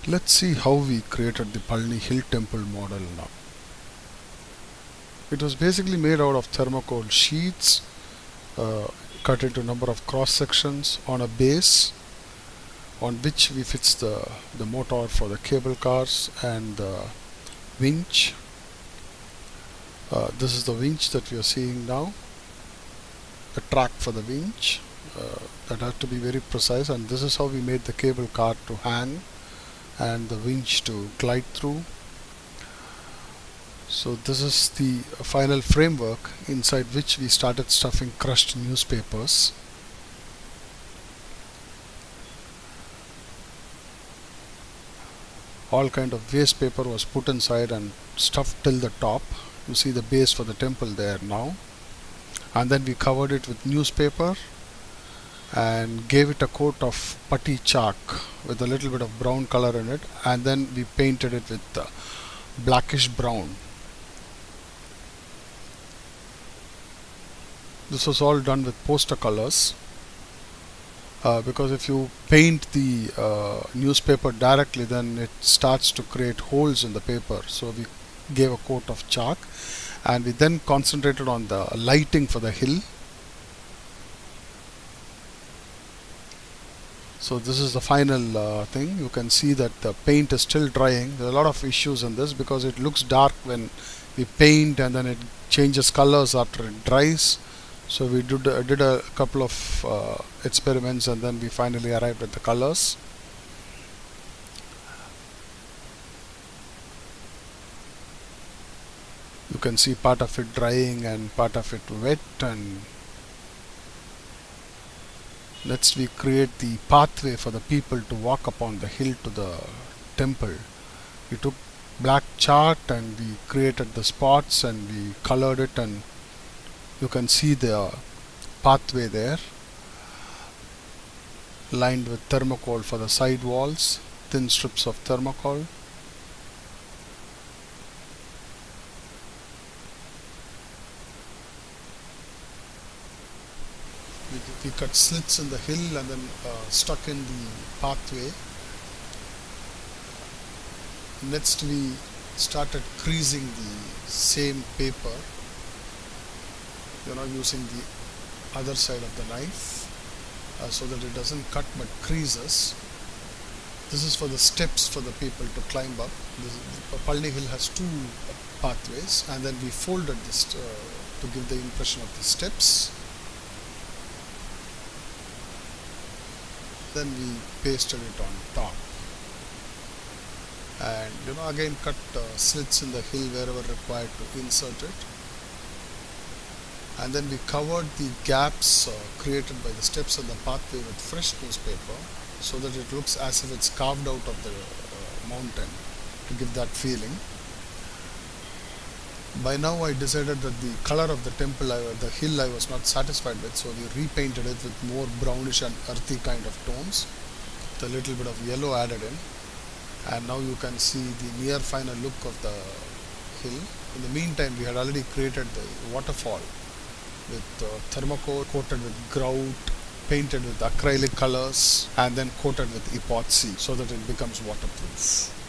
Let's see how we created the Palni Hill Temple model now. It was basically made out of thermocol sheets, cut into a number of cross sections on a base on which we fix the motor for the cable cars and the winch. This is the winch that we are seeing now, the track for the winch. That has to be very precise, and this is how we made the cable car to hang and the winch to glide through. So this is the final framework inside which we started stuffing crushed newspapers. All kind of waste paper was put inside and stuffed till the top You see the base for the temple there now. And then we covered it with newspaper and gave it a coat of putty chalk with a little bit of brown color in it, and then we painted it with blackish brown. This was all done with poster colors, because if you paint the newspaper directly, then it starts to create holes in the paper. So we gave a coat of chalk, and we then concentrated on the lighting for the hill. So this is the final thing. You can see that the paint is still drying. There are a lot of issues in this because it looks dark when we paint, and then it changes colors after it dries. So we did a couple of experiments, and then we finally arrived at the colors. You can see part of it drying and part of it wet. And next we create the pathway for the people to walk upon the hill to the temple. We took black chart and we created the spots and we colored it, and you can see the pathway there, lined with thermocol for the side walls, thin strips of thermocol. We cut slits in the hill and then stuck in the pathway. Next we started creasing the same paper, using the other side of the knife, so that it doesn't cut but creases. This is for the steps for the people to climb up. Palni Hill has two pathways, and then we folded this to give the impression of the steps. Then we pasted it on top, and again cut slits in the hill wherever required to insert it. And then we covered the gaps created by the steps and the pathway with fresh newspaper, so that it looks as if it's carved out of the mountain, to give that feeling. By now I decided that the color of the temple, the hill, I was not satisfied with, so we repainted it with more brownish and earthy kind of tones, with a little bit of yellow added in. And now you can see the near final look of the hill. In the meantime, we had already created the waterfall with thermocol coated with grout, painted with acrylic colors, and then coated with epoxy so that it becomes waterproof.